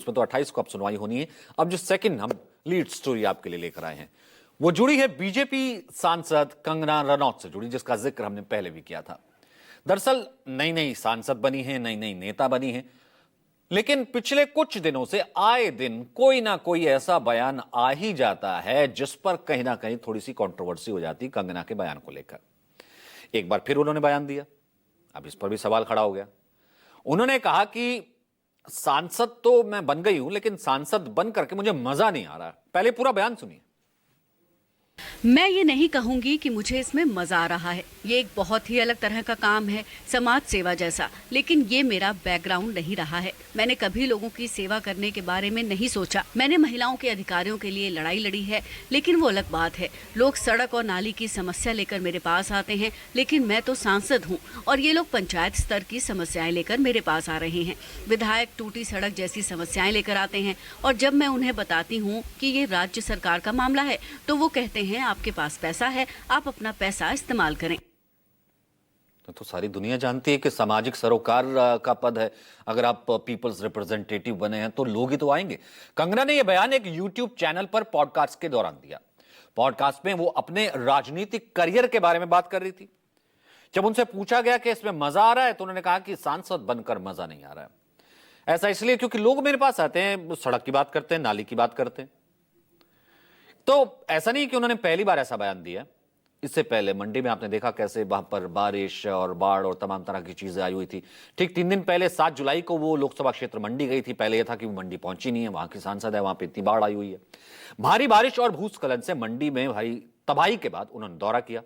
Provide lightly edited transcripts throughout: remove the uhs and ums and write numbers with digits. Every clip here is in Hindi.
इसमें तो 28 को अब सुनवाई होनी है। अब जो सेकंड हम लीड स्टोरी आपके लिए लेकर आए हैं वो जुड़ी है बीजेपी सांसद कंगना रनौत से जुड़ी, जिसका जिक्र हमने पहले भी किया था। दरअसल नई नई सांसद बनी है, नई नई नेता बनी है, लेकिन पिछले कुछ दिनों से आए दिन कोई ना कोई ऐसा बयान आ ही जाता है जिस पर कहीं ना कहीं थोड़ी सी कंट्रोवर्सी हो जाती कंगना के बयान को लेकर। एक बार फिर उन्होंने बयान दिया, अब इस पर भी सवाल खड़ा हो गया। उन्होंने कहा कि सांसद तो मैं बन गई हूं, लेकिन सांसद बन करके मुझे मजा नहीं आ रहा। पहले पूरा बयान सुनिए। मैं ये नहीं कहूंगी कि मुझे इसमें मजा आ रहा है। ये एक बहुत ही अलग तरह का काम है, समाज सेवा जैसा, लेकिन ये मेरा बैकग्राउंड नहीं रहा है। मैंने कभी लोगों की सेवा करने के बारे में नहीं सोचा। मैंने महिलाओं के अधिकारों के लिए लड़ाई लड़ी है, लेकिन वो अलग बात है। लोग सड़क और नाली की समस्या लेकर मेरे पास आते हैं, लेकिन मैं तो सांसद हूँ और ये लोग पंचायत स्तर की समस्याएं लेकर मेरे पास आ रहे हैं। विधायक टूटी सड़क जैसी समस्याएं लेकर आते हैं और जब मैं उन्हें बताती हूँ कि ये राज्य सरकार का मामला है तो वो कहते हैं आपके पास पैसा है, आप अपना पैसा इस्तेमाल करें। तो सारी दुनिया जानती है कि सामाजिक सरोकार का पद है, अगर आप पीपल्स रिप्रेजेंटेटिव बने हैं तो लोग ही तो आएंगे। कंगना ने यह बयान एक यूट्यूब चैनल पर पॉडकास्ट के दौरान दिया। पॉडकास्ट में वो अपने राजनीतिक करियर के बारे में बात कर रही थी। जब उनसे पूछा गया कि इसमें मजा आ रहा है तो उन्होंने कहा कि सांसद बनकर मजा नहीं आ रहा है। ऐसा इसलिए क्योंकि लोग मेरे पास आते हैं, सड़क की बात करते हैं, नाली की बात करते हैं। तो ऐसा नहीं कि उन्होंने पहली बार ऐसा बयान दिया। इससे पहले मंडी में आपने देखा कैसे वहां पर बारिश और बाढ़ और तमाम तरह की चीजें आई हुई थी। ठीक 3 दिन पहले 7 जुलाई को वो लोकसभा क्षेत्र मंडी गई थी। पहले यह था कि वो मंडी पहुंची नहीं है, वहां की सांसद है, वहां पे इतनी बाढ़ आई हुई है। भारी बारिश और भूस्खलन से मंडी में भाई तबाही के बाद उन्होंने दौरा किया।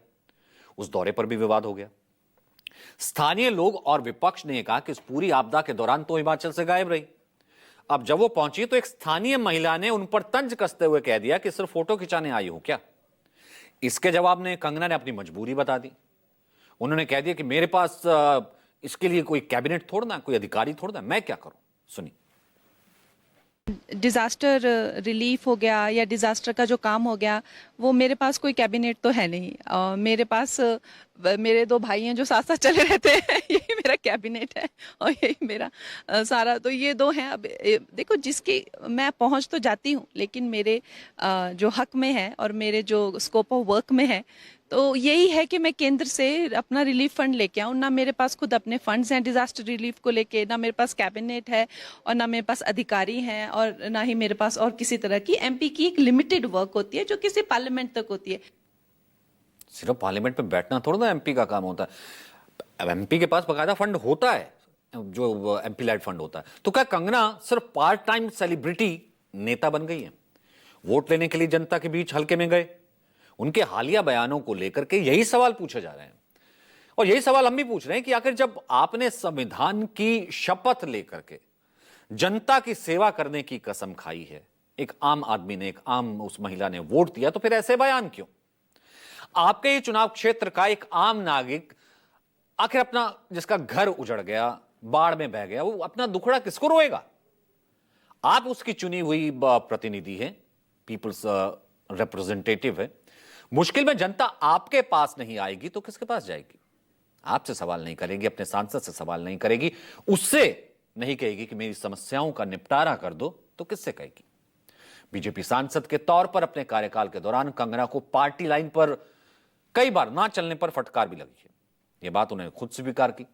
उस दौरे पर भी विवाद हो गया। स्थानीय लोग और विपक्ष ने कहा कि इस पूरी आपदा के दौरान तो हिमाचल से गायब रही। अब जब वो पहुंची तो एक स्थानीय महिला ने उन पर तंज कसते हुए कह दिया कि सिर्फ फोटो खिंचाने आई हूं क्या। इसके जवाब में कंगना ने अपनी मजबूरी बता दी। उन्होंने कह दिया कि मेरे पास इसके लिए कोई कैबिनेट थोड़ना, कोई अधिकारी थोड़ना, मैं क्या करूं। सुनिए। डिज़ास्टर रिलीफ हो गया या डिज़ास्टर का जो काम हो गया, वो मेरे पास कोई कैबिनेट तो है नहीं। मेरे पास मेरे 2 भाई हैं जो साथ साथ चले रहते हैं यही मेरा कैबिनेट है और यही मेरा सारा। तो ये 2 हैं। अब देखो, जिसकी मैं पहुंच तो जाती हूँ, लेकिन मेरे जो हक में है और मेरे जो स्कोप ऑफ वर्क में है, तो यही है कि मैं केंद्र से अपना रिलीफ फंड लेके आऊँ। ना मेरे पास खुद अपने फंड्स हैं डिजास्टर रिलीफ को लेके, ना मेरे पास कैबिनेट है और ना मेरे पास अधिकारी हैं और ना ही मेरे पास और किसी तरह की। एमपी की एक लिमिटेड वर्क होती है जो किसी पार्लियामेंट तक होती है। सिर्फ पार्लियामेंट में बैठना थोड़ा ना एमपी का काम होता है। अब एमपी के पास बकायदा फंड होता है, जो एमपी लाइट फंड होता है। तो क्या कंगना सिर्फ पार्ट टाइम सेलिब्रिटी नेता बन गई है? वोट लेने के लिए जनता के बीच हल्के में गए? उनके हालिया बयानों को लेकर के यही सवाल पूछे जा रहे हैं और यही सवाल हम भी पूछ रहे हैं कि आखिर जब आपने संविधान की शपथ लेकर के जनता की सेवा करने की कसम खाई है, एक आम आदमी ने, एक आम उस महिला ने वोट दिया, तो फिर ऐसे बयान क्यों? आपके ही चुनाव क्षेत्र का एक आम नागरिक आखिर अपना, जिसका घर उजड़ गया, बाढ़ में बह गया, वो अपना दुखड़ा किसको रोएगा? आप उसकी चुनी हुई प्रतिनिधि है, पीपल्स रिप्रेजेंटेटिव है। मुश्किल में जनता आपके पास नहीं आएगी तो किसके पास जाएगी? आपसे सवाल नहीं करेगी, अपने सांसद से सवाल नहीं करेगी, उससे नहीं कहेगी कि मेरी समस्याओं का निपटारा कर दो, तो किससे कहेगी? बीजेपी सांसद के तौर पर अपने कार्यकाल के दौरान कंगना को पार्टी लाइन पर कई बार ना चलने पर फटकार भी लगी है। यह बात उन्होंने खुद स्वीकार की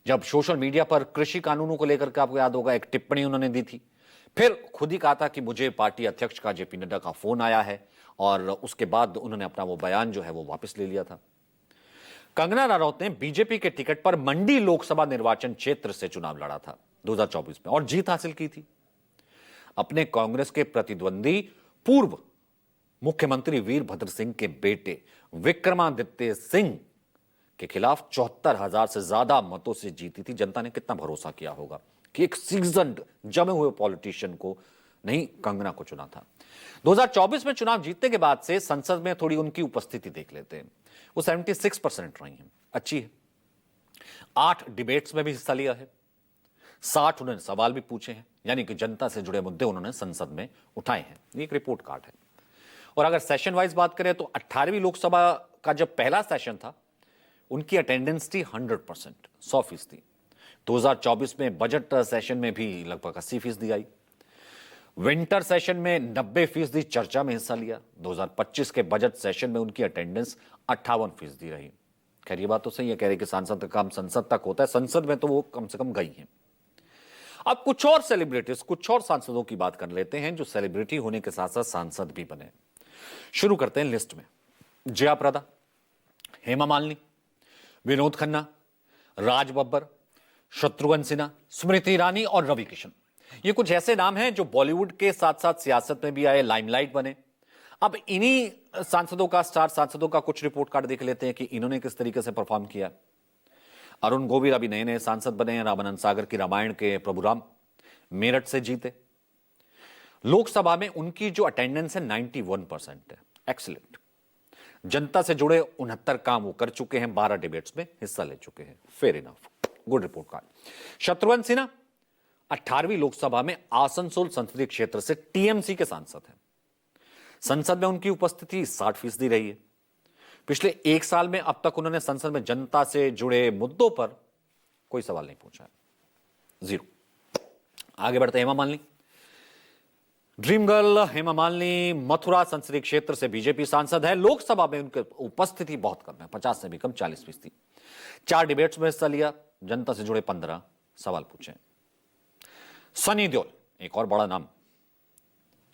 जब सोशल मीडिया पर कृषि कानूनों को लेकर के, आपको याद होगा, एक टिप्पणी उन्होंने दी थी। फिर खुद ही कहा था कि मुझे पार्टी अध्यक्ष का, जेपी नड्डा का फोन आया है, और उसके बाद उन्होंने अपना वो बयान जो है वो वापस ले लिया था। कंगना रनौत ने बीजेपी के टिकट पर मंडी लोकसभा निर्वाचन क्षेत्र से चुनाव लड़ा था 2024 में और जीत हासिल की थी। अपने कांग्रेस के प्रतिद्वंदी पूर्व मुख्यमंत्री वीरभद्र सिंह के बेटे विक्रमादित्य सिंह के खिलाफ 74,000 से ज्यादा मतों से जीती थी। जनता ने कितना भरोसा किया होगा कि एक सीजन्ड जमे हुए पॉलिटिशियन को नहीं, कंगना को चुना था। 2024 में चुनाव जीतने के बाद से संसद में थोड़ी उनकी उपस्थिति देख लेते हैं। वो 76% रही हैं, अच्छी है। 8 डिबेट्स में भी हिस्सा लिया है, 60 उन्होंने सवाल भी पूछे हैं, यानी कि जनता से जुड़े मुद्दे उन्होंने संसद में उठाए हैं। ये एक रिपोर्ट कार्ड है। और अगर सेशन वाइज बात करें तो 18वीं लोकसभा का जब पहला सेशन था, उनकी अटेंडेंस थी 100%, 100%। 2024 में बजट सेशन में भी लगभग 80% आई। विंटर सेशन में 90% चर्चा में हिस्सा लिया। 2025 के बजट सेशन में उनकी अटेंडेंस 58% रही। खैर ये बात तो सही है, कह रहे कि सांसद का काम संसद तक होता है, संसद में तो वो कम से कम गई हैं। अब कुछ और सेलिब्रिटीज, कुछ और सांसदों की बात कर लेते हैं जो सेलिब्रिटी होने के साथ साथ सांसद भी बने। शुरू करते हैं लिस्ट में। जया प्रदा, हेमा मालिनी, विनोद खन्ना, राज बब्बर, शत्रुघ्न सिन्हा, स्मृति ईरानी और रवि किशन। ये कुछ ऐसे नाम हैं जो बॉलीवुड के साथ साथ सियासत में भी आए, लाइमलाइट बने। अब इन्हीं सांसदों का, स्टार सांसदों का कुछ रिपोर्ट कार्ड देख लेते हैं कि इन्होंने किस तरीके से परफॉर्म किया। अरुण गोविल अभी नए नए सांसद बने हैं, रामानंद सागर की रामायण के प्रभुराम मेरठ से जीते। लोकसभा में उनकी जो अटेंडेंस है 91% है, एक्सीलेंट। जनता से जुड़े 69 काम वो कर चुके हैं, 12 डिबेट्स में हिस्सा ले चुके हैं, fair enough, good report card. Shatrughan Sinha 18वीं लोकसभा में आसनसोल संसदीय क्षेत्र से टीएमसी के सांसद हैं। संसद में उनकी उपस्थिति 60% रही है। पिछले 1 साल में अब तक उन्होंने संसद में जनता से जुड़े मुद्दों पर कोई सवाल नहीं पूछा है, 0। आगे बढ़ते हेमा मालिनी। ड्रीम गर्ल हेमा मालिनी मथुरा संसदीय क्षेत्र से बीजेपी सांसद है। लोकसभा में उनकी उपस्थिति बहुत कम है, 50 से भी कम, 40%। 4 डिबेट्स में हिस्सा लिया, जनता से जुड़े 15 सवाल पूछे। सनी देओल, एक और बड़ा नाम,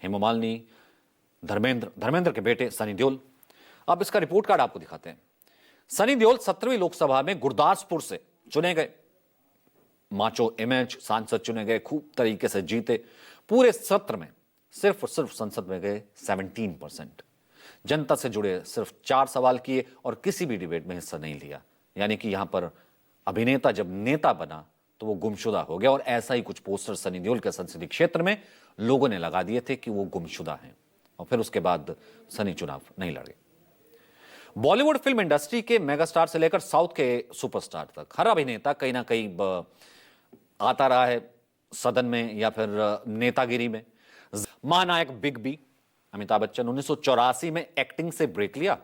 हेमा मालिनी, धर्मेंद्र के बेटे सनी देओल। अब इसका रिपोर्ट कार्ड आपको दिखाते हैं। सनी देओल 17वीं लोकसभा में गुरदासपुर से चुने गए, माचो इमेज सांसद चुने गए, खूब तरीके से जीते। पूरे सत्र में सिर्फ और सिर्फ संसद में गए 17%। जनता से जुड़े सिर्फ 4 सवाल किए और किसी भी डिबेट में हिस्सा नहीं लिया। यानी कि यहां पर अभिनेता जब नेता बना तो वो गुमशुदा हो गया। और ऐसा ही कुछ पोस्टर सनी देओल के संसदीय क्षेत्र में लोगों ने लगा दिए थे कि वो गुमशुदा हैं, और फिर उसके बाद सनी चुनाव नहीं लड़े। बॉलीवुड फिल्म इंडस्ट्री के मेगास्टार से लेकर साउथ के सुपरस्टार तक हर अभिनेता कहीं ना कहीं आता रहा है सदन में या फिर नेतागिरी में। महानायक बिग बी अमिताभ बच्चन 1984 में एक्टिंग से ब्रेक लिया,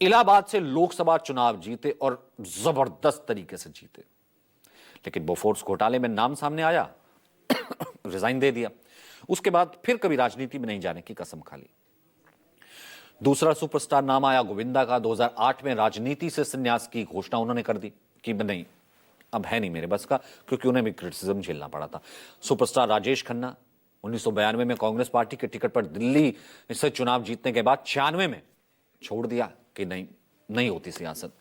इलाहाबाद से लोकसभा चुनाव जीते और जबरदस्त तरीके से जीते। लेकिन बोफोर्स घोटाले में नाम सामने आया, रिजाइन दे दिया। उसके बाद फिर कभी राजनीति में नहीं जाने की कसम खा ली। दूसरा सुपरस्टार नाम आया गोविंदा का। 2008 में राजनीति से संन्यास की घोषणा उन्होंने कर दी कि नहीं, अब है नहीं मेरे बस का, क्योंकि उन्हें भी क्रिटिसिज्म झेलना पड़ा था। सुपरस्टार राजेश खन्ना 1992 में कांग्रेस पार्टी के टिकट पर दिल्ली से चुनाव जीतने के बाद 96 में छोड़ दिया कि नहीं होती सियासत।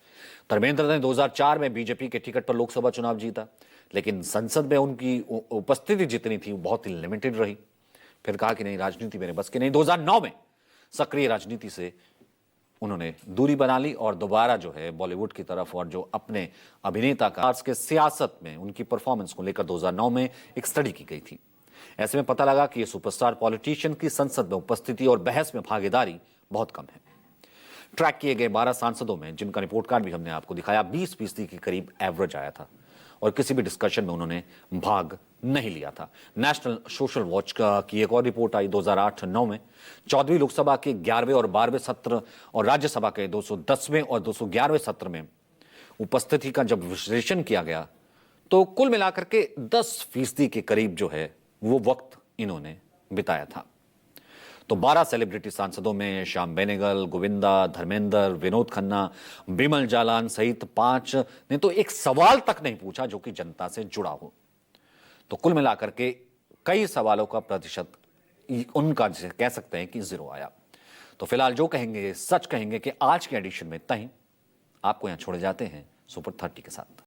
धर्मेंद्र ने 2004 में बीजेपी के टिकट पर लोकसभा चुनाव जीता, लेकिन संसद में उनकी उपस्थिति जितनी थी वो बहुत ही लिमिटेड रही। फिर कहा कि नहीं, राजनीति मेरे बस की नहीं। 2009 में सक्रिय राजनीति से उन्होंने दूरी बना ली और दोबारा जो है बॉलीवुड की तरफ और जो अपने अभिनेता का के सियासत में उनकी परफॉर्मेंस को लेकर 2009 में एक स्टडी की गई थी। ऐसे में पता लगा कि ये सुपरस्टार पॉलिटिशियन की संसद में उपस्थिति और बहस में भागीदारी बहुत कम है। ट्रैक किए गए 12 सांसदों में, जिनका रिपोर्ट कार्ड भी हमने आपको दिखाया, 20% के करीब एवरेज आया था और किसी भी डिस्कशन में उन्होंने भाग नहीं लिया था। नेशनल सोशल वॉच की एक और रिपोर्ट आई 2008-9 में। 14वीं लोकसभा के 11वें और 12वें सत्र और राज्यसभा के 210वें और 211वें सत्र में उपस्थिति का जब विश्लेषण किया गया तो कुल मिलाकर के 10% के करीब जो है वो वक्त इन्होंने बिताया था। तो 12 सेलिब्रिटी सांसदों में श्याम बेनेगल, गोविंदा, धर्मेंद्र, विनोद खन्ना, बिमल जालान सहित 5 ने तो एक सवाल तक नहीं पूछा जो कि जनता से जुड़ा हो। तो कुल मिलाकर के कई सवालों का प्रतिशत उनका कह सकते हैं कि 0 आया। तो फिलहाल जो कहेंगे सच कहेंगे कि आज के एडिशन में तहीं आपको यहां छोड़े जाते हैं सुपर 30 के साथ।